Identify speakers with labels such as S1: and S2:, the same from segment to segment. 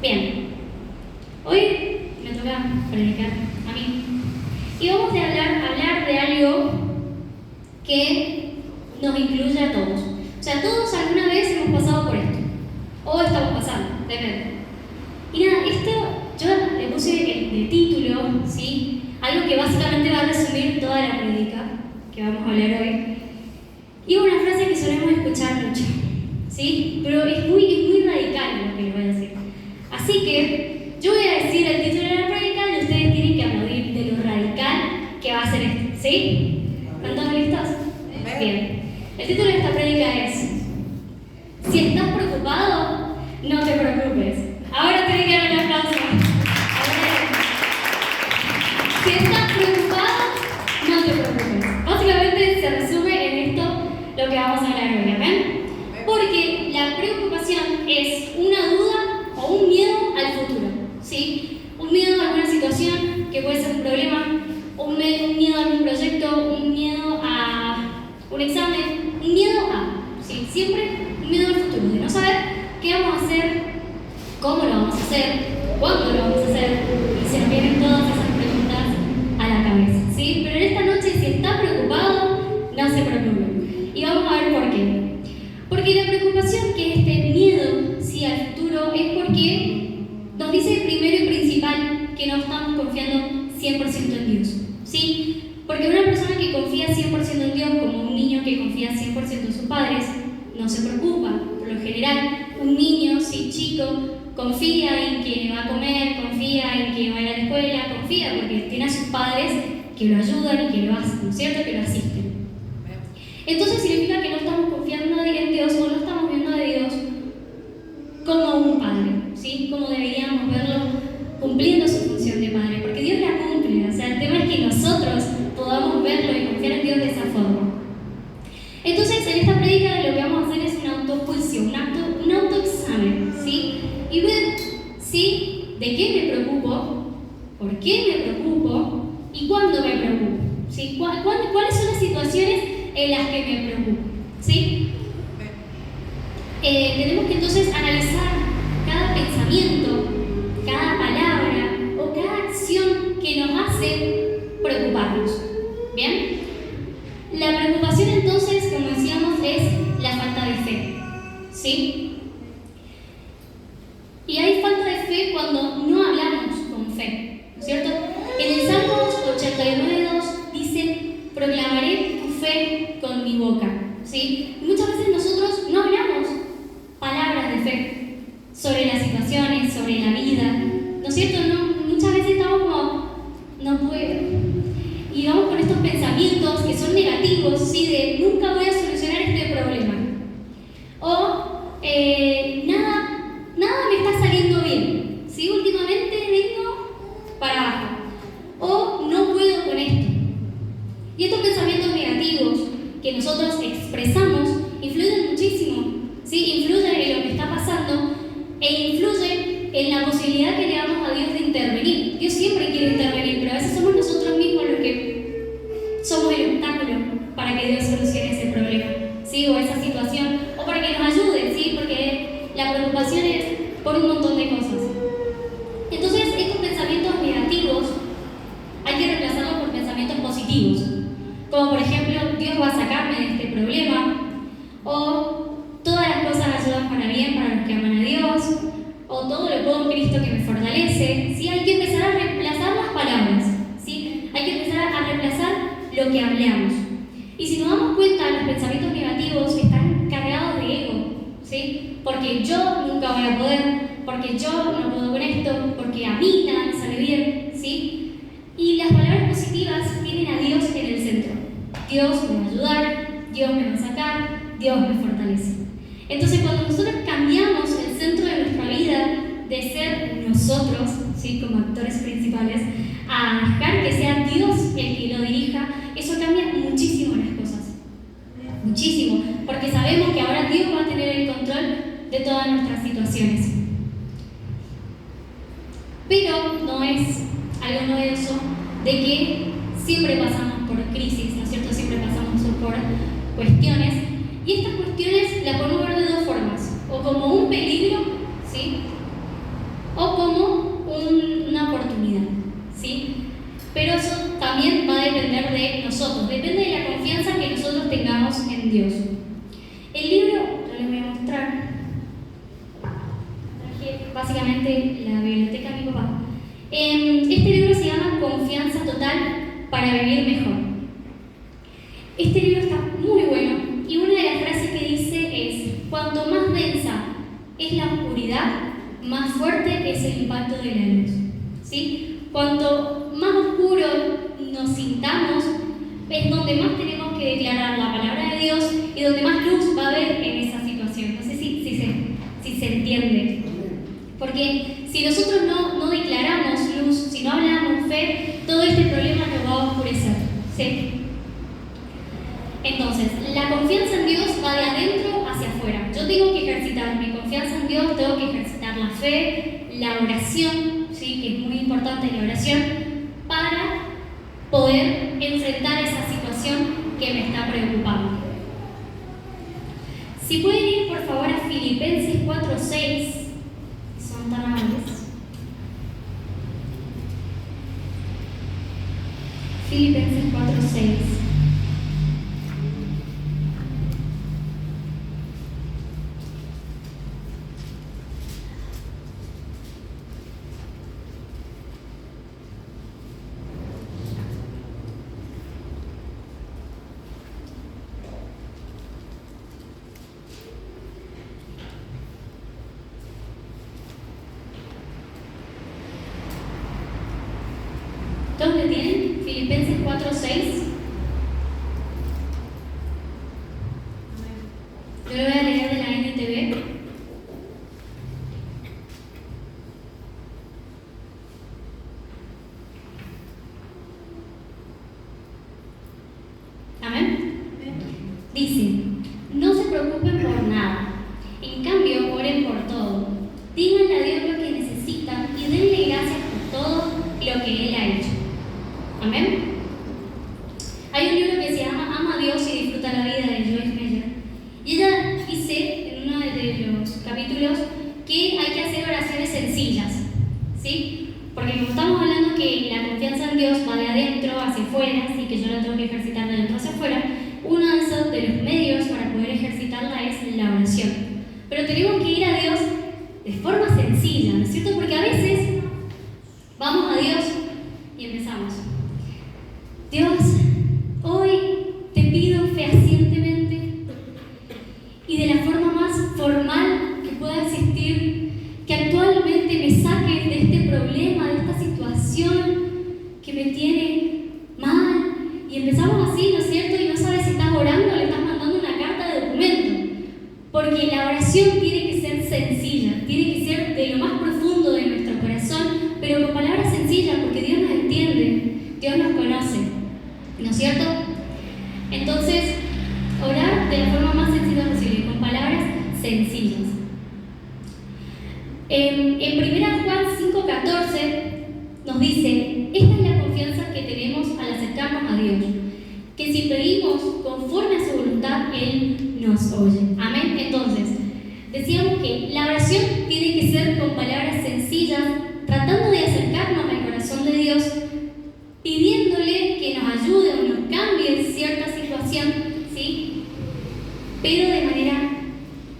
S1: Bien, hoy me toca predicar a mí y vamos a hablar de algo que nos incluye a todos. O sea, todos alguna vez hemos pasado por esto, o estamos pasando, depende. Y nada, esto yo le puse de título, ¿sí? Algo que básicamente va a resumir toda la prédica que vamos a hablar hoy. Y una frase que solemos escuchar mucho, ¿sí? Pero es muy radical lo que les voy a decir. Así que yo voy a decir el título de la prédica y ustedes tienen que aplaudir de lo radical que va a ser esto, ¿sí? ¿Están todos listos? Bien. El título de esta prédica es: si estás preocupado, no te preocupes. Ahora tienen que dar un aplauso. Si estás preocupado, no te preocupes. Básicamente se resume en esto lo que vamos a hablar hoy, ¿ven? Porque la preocupación es una duda o un miedo al futuro, ¿sí? Un miedo a alguna situación que puede ser un problema, un miedo a algún proyecto, un miedo a un examen, un miedo a, ¿sí? Siempre un miedo al futuro, de no saber qué vamos a hacer, cómo lo vamos a hacer, cuándo lo vamos a hacer, y se nos vienen todas esas preguntas a la cabeza, ¿sí? Pero en esta noche, si está preocupado, no se preocupe. Y vamos a ver por qué. Porque la preocupación, que es este miedo, sí, al futuro, es porque nos dice primero y principal que no estamos confiando 100% en Dios, ¿sí? Porque una persona que confía 100% en Dios, como un niño que confía 100% en sus padres, no se preocupa. Por lo general, un niño, sí, chico, confía en que va a comer, confía en que va a ir a la escuela, confía porque tiene a sus padres que lo ayudan y que lo hacen, ¿no es cierto? Que lo asisten. Entonces significa que no estamos confiando en Dios o no estamos viendo a Dios como un padre, ¿sí? Como deberíamos verlo cumpliendo su función de padre, porque Dios la cumple. O sea, el tema es que nosotros podamos verlo y confiar en Dios de esa forma. Entonces, en esta prédica lo que vamos a hacer es un autojuicio, un autoexamen, ¿sí? Y ver, ¿sí?, de qué me preocupo, por qué me preocupo y cuándo me preocupo, ¿sí? ¿Cuáles son las situaciones en las que me preocupo, ¿sí? Tenemos que entonces analizar cada pensamiento, cada palabra o cada acción que nos hace preocuparnos, ¿bien? La preocupación entonces, como decíamos, es la falta de fe, ¿sí? Y hay falta de fe cuando no hablamos con fe, ¿no es cierto? En el Salmos 89:2 dice: proclamaré tu fe con mi boca, ¿sí? Y muchas veces nosotros no hablamos palabras de fe sobre las situaciones, sobre la vida, ¿no es cierto? Muchas veces estamos como, no puedo. Y vamos con estos pensamientos que son negativos, ¿sí? De nunca voy a solucionar este problema. O nada me está saliendo bien, ¿sí? Últimamente vengo para abajo. O no puedo con esto. Y estos pensamientos negativos que nosotros expresamos influyen muchísimo, ¿sí? Influyen en lo que está pasando e influyen en la posibilidad que le damos a Dios de intervenir. Dios siempre quiere intervenir, pero a veces somos nosotros mismos los que somos el obstáculo para que Dios solucione ese problema, ¿sí? O esa situación, o para que nos ayude, ¿sí? Porque la preocupación es por un montón de cosas. Entonces, estos pensamientos negativos hay que reemplazarlos por pensamientos positivos, como por ejemplo: Dios va a sacarme de este problema, o todas las cosas ayudan para bien para los que aman a Dios, o todo lo puedo en Cristo que me fortalece, ¿sí? Hay que empezar a reemplazar las palabras, ¿sí? Hay que empezar a reemplazar lo que hablamos. Y si nos damos cuenta, los pensamientos negativos están cargados de ego, ¿sí? Porque yo nunca voy a poder, porque yo no puedo con esto, porque a mí nada me sale bien, ¿sí? Y las palabras positivas tienen a Dios en el centro. Dios me va a ayudar, Dios me va a sacar, Dios me fortalece. Entonces, cuando nosotros cambiamos el centro de nuestra vida de ser nosotros, ¿sí?, como actores principales, a dejar que sea Dios el que lo dirija, eso cambia muchísimo las cosas. Muchísimo. Porque sabemos que ahora Dios va a tener el control de todas nuestras situaciones. Pero no es algo novedoso de que siempre pasamos por crisis, ¿no es cierto? Siempre pasamos por cuestiones. Y estas cuestiones las podemos ver de dos formas: o como un peligro, ¿sí?, o pero eso también va a depender de nosotros, depende de la confianza que nosotros tengamos en Dios. El libro, yo les voy a mostrar, traje básicamente la biblioteca de mi papá. Este libro se llama Confianza Total para Vivir Mejor. Este libro está muy bueno y una de las frases que dice es: cuanto más densa es la oscuridad, más fuerte es el impacto de la luz. ¿Sí? Cuanto más oscuro nos sintamos, es donde más tenemos que declarar la palabra de Dios y donde más luz va a haber en esa situación. No sé si se entiende. Porque si nosotros no declaramos luz, si no hablamos fe, todo este problema nos va a oscurecer. ¿Sí? Entonces, la confianza en Dios va de adentro hacia afuera. Yo tengo que ejercitar mi confianza en Dios, tengo que ejercitar la fe, la oración, ¿sí? Que es muy importante la oración, para poder enfrentar esa situación que me está preocupando. Si pueden ir por favor a Filipenses 4:6, son tan amables. Filipenses 4:6. ¿Dónde tienen? Filipenses 4:6. Yo lo voy a leer de la NTV. Amén. Dice: no se preocupen por nada. En cambio, oren por todo. Díganle a Dios lo que necesitan y denle gracias por todo lo que Él ha hecho. Amén. Hay un libro que se llama Ama a Dios y disfruta la vida, de Joyce Meyer. Y ella dice en uno de los capítulos que hay que hacer oraciones sencillas, ¿sí? Porque como estamos hablando que la confianza en Dios va de adentro hacia afuera, así que yo la tengo que ejercitar de adentro hacia afuera, uno de los medios para poder ejercitarla es la oración. Pero tenemos que ir a Dios de forma sencilla, ¿no es cierto? Porque a veces vamos a Dios y empezamos: Dios, hoy te pido fehacientemente y de la forma más formal que pueda existir, que actualmente me saques de este problema, de esta situación que me tiene mal. Y empezamos así, ¿no es cierto? Y no sabes si estás orando o le estás mandando una carta de documento. Porque la oración tiene que ser sencilla, tiene que ser de lo más profundo de nuestro corazón, pero con palabras sencillas, porque Dios nos entiende, Dios nos conoce, ¿no es cierto? Entonces, orar de la forma más sencilla posible, con palabras sencillas. En 1 Juan 5:14 nos dice: esta es la confianza que tenemos al acercarnos a Dios, que si pedimos conforme a su voluntad, Él nos oye. Amén. Entonces, decíamos que la oración tiene que ser con palabras sencillas, tratando de acercarnos al corazón de Dios, pidiéndole que nos ayude o nos cambie cierta situación, ¿sí? Pero de manera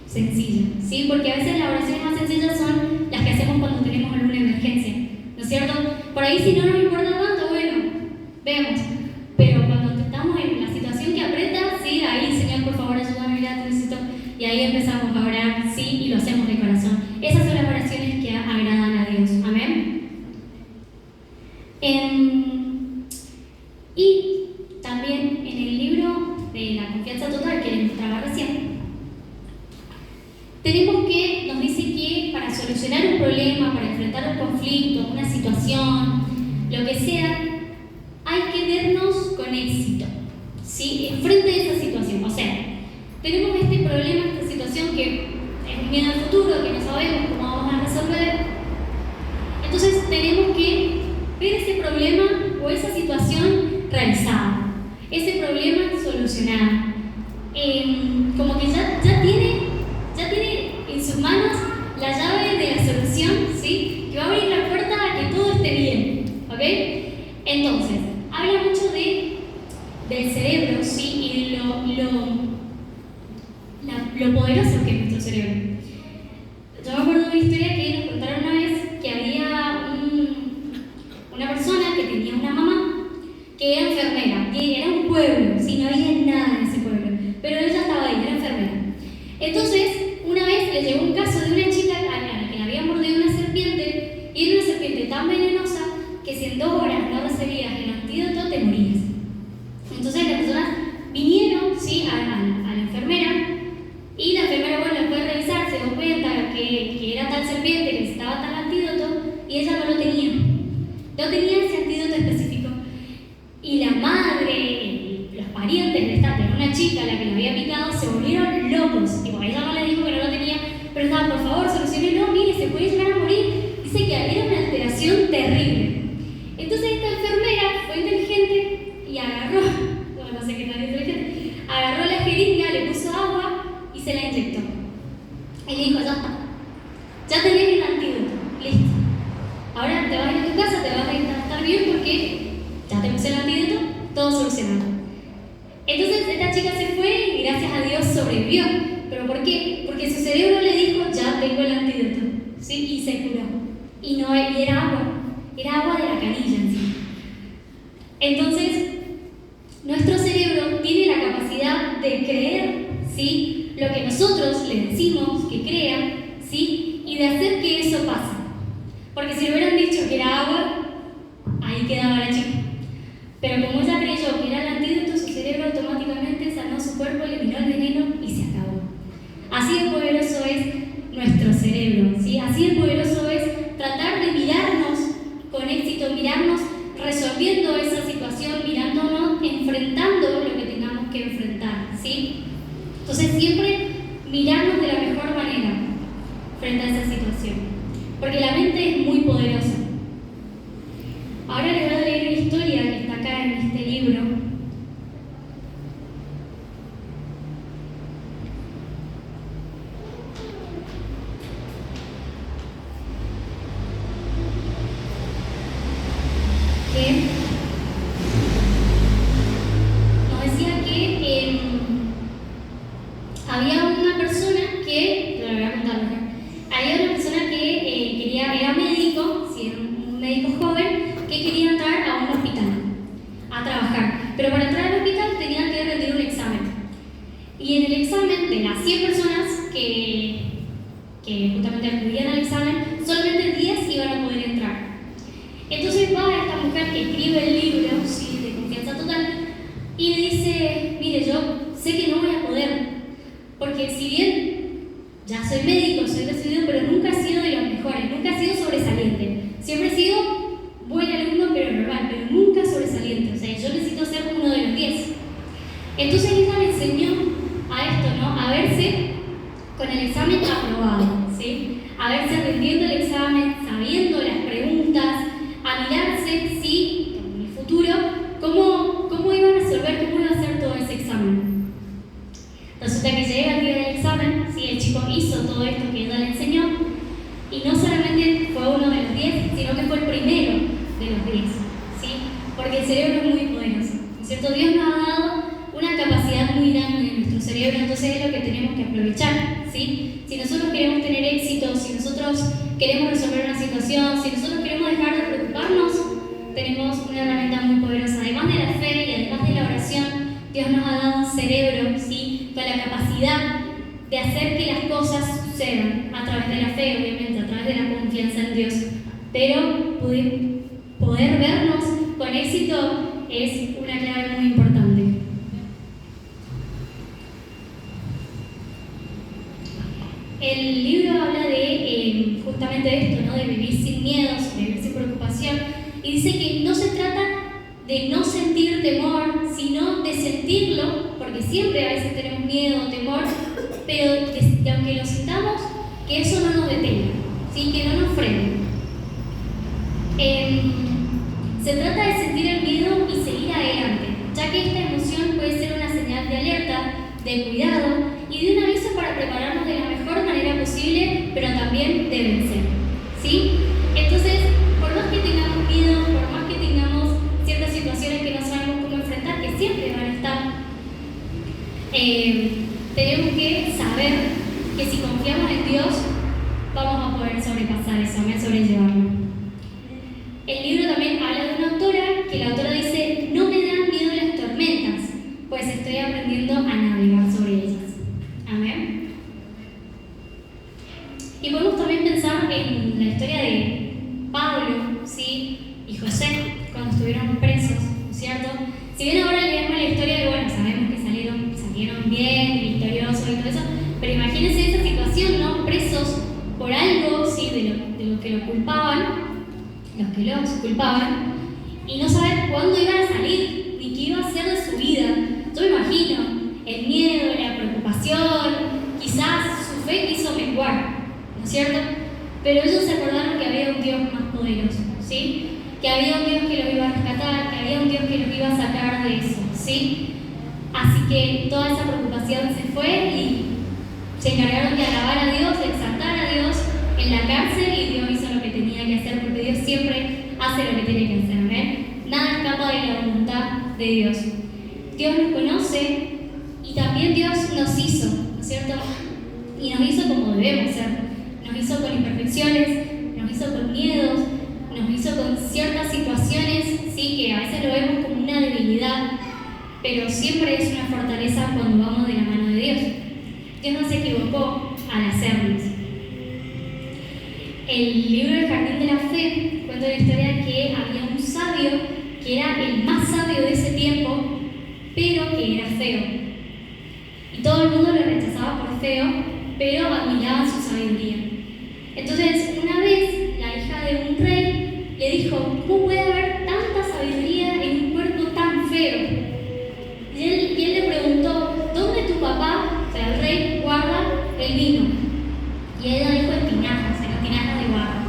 S1: sencilla, ¿sí? Porque a veces las oraciones más sencillas son las que hacemos cuando tenemos alguna emergencia, ¿no es cierto? Por ahí, si no nos importa tanto, bueno, vemos. Pero cuando estamos en la situación que aprieta, sí, ahí, Señor, por favor, ayúdame, ya te necesito. Y ahí empezamos a orar, sí, y lo hacemos de corazón. Esas son las oraciones que agradan a Dios. Amén. Y también en el libro de la confianza total que les mostraba recién, tenemos que, nos dice que para solucionar un problema, para enfrentar un conflicto, una situación, lo que sea, hay que vernos con éxito, ¿sí? Frente a esa situación. O sea, tenemos este problema, esta situación que es miedo al futuro, que no sabemos cómo vamos a resolver. Entonces tenemos que ver ese problema o esa situación realizada, ese problema solucionado. Como que ya tiene en sus manos la llave de la solución, ¿sí? Que va a abrir la puerta a que todo esté bien, ¿ok? Entonces, una historia que nos contaron una vez que había una persona que tenía una mamá que era enfermera, y era un pueblo, sí, no había nada en ese pueblo, pero ella estaba ahí, era enfermera. Entonces, una vez le llegó un caso de una chica a la que le había mordido una serpiente, y era una serpiente tan venenosa que si en 2 horas no recibías el antídoto te morías. Entonces las personas vinieron, ¿sí?, a la enfermera, y la enfermera, bueno, después de revisar, se dio cuenta que era tal serpiente, que necesitaba tal antídoto, y ella no lo tenía. No tenía ese antídoto específico. Y la madre y los parientes de una chica a la que le había picado se volvieron locos. Tipo, ella no le dijo que no lo tenía, pero estaba, por favor, solucionenlo, mire, se puede llegar a morir. Dice que era una alteración terrible. Entonces esta enfermera fue inteligente y agarró, no sé qué tan inteligente, agarró la jeringa, le puso agua y se la inyectó. Y le dijo, ya está, ya tenés el antídoto, listo. Ahora te vas a ir a tu casa, te vas a estar bien porque ya te puse el antídoto, todo solucionado. Entonces esta chica se fue y gracias a Dios sobrevivió. ¿Pero por qué? Porque su cerebro le dijo, ya tengo el antídoto, ¿sí? Y se curó. Y era agua de la canilla en sí. Entonces, nuestro cerebro tiene la capacidad de creer, ¿sí?, lo que nosotros le decimos que crea, ¿sí?, y de hacer que eso pase. Porque si le hubieran dicho que era agua, ahí quedaba la chica. Pero como ella creyó que era el antídoto, su cerebro automáticamente sanó su cuerpo, eliminó el veneno y se acabó. Así de poderoso es nuestro cerebro, ¿sí? Así de poderoso es tratar de mirarnos con éxito, mirarnos resolviendo esa situación, mirándonos, enfrentando lo que tengamos que enfrentar, ¿sí? Entonces siempre mirarnos de la mejor manera frente a esa situación, porque la mente es muy poderosa. Ahora les voy a leer una historia que está acá en este libro. Que nos decía que había una persona que, te lo voy a contar, había una persona que era médico, sí, era un médico joven, que quería entrar a un hospital a trabajar, pero para entrar al hospital tenía que rendir un examen. Y en el examen, de las 100 personas que justamente acudían al examen, solamente 10 iban a poder entrar. Entonces va esta mujer que escribe el libro, sí, de Confianza Total, y le dice, mire, yo sé que no voy a poder, porque si bien ya soy médico, soy decidido, pero nunca he sido de los mejores, nunca he sido sobresaliente. Siempre he sido buen alumno, pero normal, pero nunca sobresaliente. O sea, yo necesito ser uno de los 10. Entonces ella le enseñó a esto, ¿no? A verse con el examen aprobado, ¿sí? A verse rindiendo el examen, sabiendo las preguntas, a mirarse, ¿sí?, en el futuro, cómo iba a resolver, cómo iba a hacer todo ese examen. Resulta que llega el día del examen, ¿sí? El chico hizo todo esto que ella le enseñó, y no solamente fue uno de los 10, sino que fue el primero de los 10, ¿sí? Porque el cerebro es muy poderoso, ¿no es cierto? Dios nos ha dado una capacidad muy grande en nuestro cerebro, entonces es lo que tenemos que aprovechar, ¿sí? Si nosotros queremos tener éxito, si nosotros queremos resolver una situación, si nosotros queremos dejar de preocuparnos, tenemos una herramienta muy poderosa. Además de la fe y además de la oración, Dios nos ha dado un cerebro, ¿sí?, con la capacidad de hacer que las cosas sucedan a través de la fe, obviamente, a través de la confianza en Dios. Pero poder vernos con éxito es una clave muy importante. El libro habla de justamente de esto, ¿no?, de vivir sin miedos, de vivir sin preocupación, y dice que no se trata de no sentir temor, sino de sentirlo, porque siempre a veces tenemos miedo o temor, pero que aunque lo sintamos, que eso no nos detenga, ¿sí?, que no nos frene. Se trata de sentir el miedo y seguir adelante, ya que esta emoción puede ser una señal de alerta, de cuidado y de un aviso para prepararnos de la mejor manera posible, pero también de vencer, ¿sí? Entonces, por más que tengamos miedo, por más que tengamos ciertas situaciones que no sabemos cómo enfrentar, que siempre van a estar, tenemos que saber que si confiamos en Dios, vamos a poder poder sobrepasar eso, sobrellevarlo. El libro también habla de una autora, que la autora dice: no me dan miedo las tormentas, pues estoy aprendiendo a navegar sobre ellas. Amén. Y podemos también pensar en la historia de Pablo, ¿sí? Y José, cuando estuvieron presos, ¿no es cierto? Si bien ahora leemos la historia de, bueno, sabemos que salieron bien, victoriosos y todo eso, pero imagínense esa situación, ¿no? Presos por algo, ¿sí? De lo que los culpaban, y no saber cuándo iban a salir, ni qué iba a hacer de su vida. Yo me imagino el miedo, la preocupación, quizás su fe quiso menguar, ¿no es cierto? Pero ellos se acordaron que había un Dios más poderoso, ¿sí? Que había un Dios que los iba a rescatar, que había un Dios que los iba a sacar de eso, ¿sí? Así que toda esa preocupación se fue y se encargaron de alabar a Dios, de exaltar a Dios en la cárcel, y Dios hizo lo que tenía que hacer, porque Dios siempre hace lo que tiene que hacer, ¿ven? Nada escapa de la voluntad de Dios. Dios nos conoce y también Dios nos hizo, ¿no es cierto? Y nos hizo como debemos ser. Nos hizo con imperfecciones, nos hizo con miedos, nos hizo con ciertas situaciones, sí, que a veces lo vemos como una debilidad, pero siempre es una fortaleza cuando vamos de la mano de Dios. Dios no se equivocó al hacernos. El libro del Jardín de la Fe cuenta la historia que había un sabio que era el más sabio de ese tiempo, pero que era feo. Y todo el mundo lo rechazaba por feo, pero admiraban su sabiduría. Entonces, una vez, la hija de un rey le dijo: ¿cómo puede haber tanta sabiduría en un cuerpo tan feo? Y él le preguntó: ¿dónde tu papá, o sea, el rey, guarda el vino? Y ella dijo: en tinajas de barro.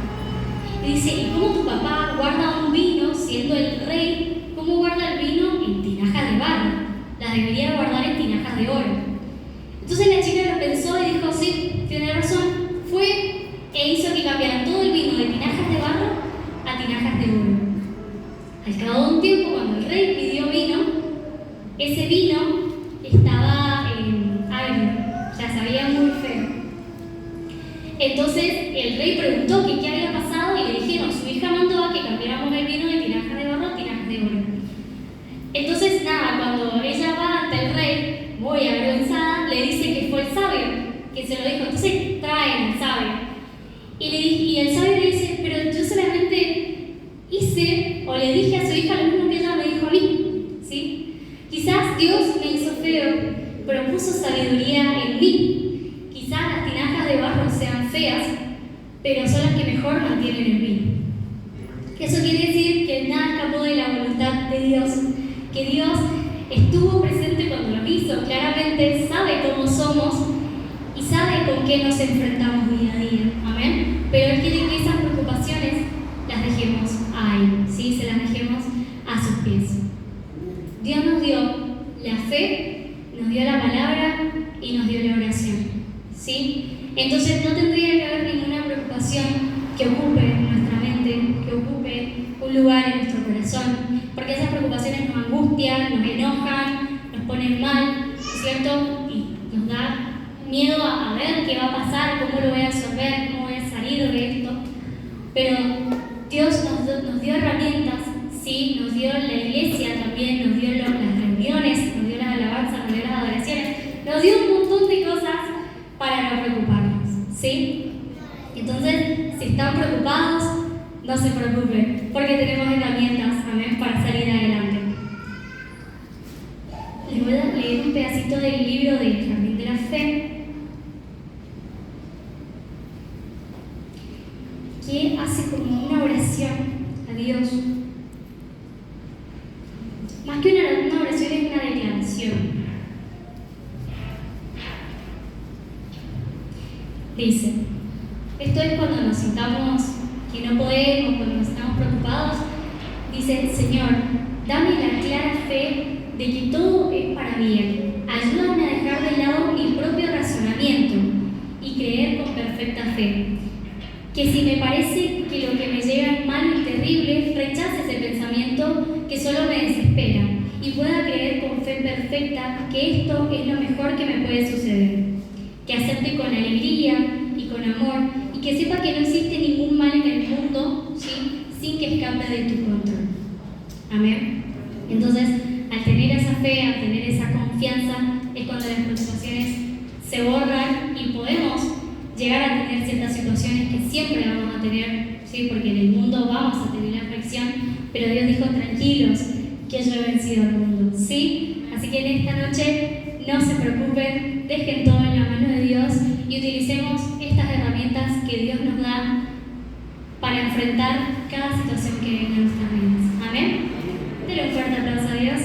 S1: Y dice: ¿y cómo tu papá guarda un vino siendo el rey? ¿Cómo guarda el vino en tinajas de barro? La debería guardar en tinajas de oro. Entonces la chica lo pensó y dijo: sí, tiene razón. Fue e hizo que cambiaran todo el vino de tinajas de barro a tinajas de oro. Al cabo de un tiempo, cuando el rey pidió vino, ese vino estaba agrio, o sea, sabía muy feo. Entonces el rey preguntó que qué había pasado, y le dijeron: su hija mandó a que cambiáramos el vino de tinajas de barro a tinajas de oro. Entonces, nada, cuando ella va ante el rey, muy avergonzada, le dice que fue el sabio que se lo dijo. Entonces traen al sabio. Y el sabio le dice: pero yo solamente hice o le dije a su hija lo mismo que ella me dijo a mí, ¿sí? Quizás Dios me hizo feo, pero puso sabiduría en mí. Quizás las tinajas de barro sean feas, pero son las que mejor mantienen el vino. Eso quiere decir que nada escapó de la voluntad de Dios, que Dios estuvo presente cuando lo hizo. Claramente sabe cómo somos y sabe con qué nos enfrentamos día a día. Amén. Pero Él quiere que esas preocupaciones las dejemos a Él, ¿sí? Se las dejemos a sus pies. Dios nos dio la fe, nos dio la palabra y nos dio la oración, ¿sí? Entonces no tendría que haber ninguna preocupación que ocupe nuestra mente, que ocupe un lugar en nuestro corazón, porque esas preocupaciones nos angustian, nos enojan, nos ponen mal, ¿cierto? Y nos da miedo a ver qué va a pasar, cómo lo voy a resolver, cómo voy a salir de esto. Pero Dios nos dio herramientas, ¿sí? Nos dio la iglesia también, nos dio las reuniones, nos dio las alabanzas, nos dio las adoraciones, nos dio un montón de cosas para no preocuparnos, ¿sí? Entonces, si están preocupados, no se preocupen, porque tenemos herramientas, amén, para salir adelante. Les voy a leer un pedacito del libro del Jardín de la Fe, que hace como una oración a Dios. Más que una oración, es una declaración. Dice: esto es cuando nos sintamos que no podemos, cuando nos estamos preocupados. Dice: Señor, dame la clara fe de que todo es para bien. Ayúdame a dejar de lado mi propio razonamiento y creer con perfecta fe. Que si me parece que lo que me llega es malo y terrible, rechace ese pensamiento que solo me desespera y pueda creer con fe perfecta que esto es lo mejor que me puede suceder. Que acepte con alegría y con amor y que sepa que no existe ningún mal en el mundo, ¿sí?, sin que escape de tu control. Amén. Entonces, al tener esa fe, al tener esa confianza, es cuando las preocupaciones se borran y podemos llegar a tener ciertas situaciones que siempre vamos a tener, ¿sí?, porque en el mundo vamos a tener aflicción, pero Dios dijo: tranquilos, que yo he vencido al mundo, ¿sí? Así que en esta noche no se preocupen, dejen todo en la mano de Dios y utilicemos estas herramientas que Dios nos da para enfrentar cada situación que venga en nuestras vidas. Amén. Denle un fuerte aplauso a Dios.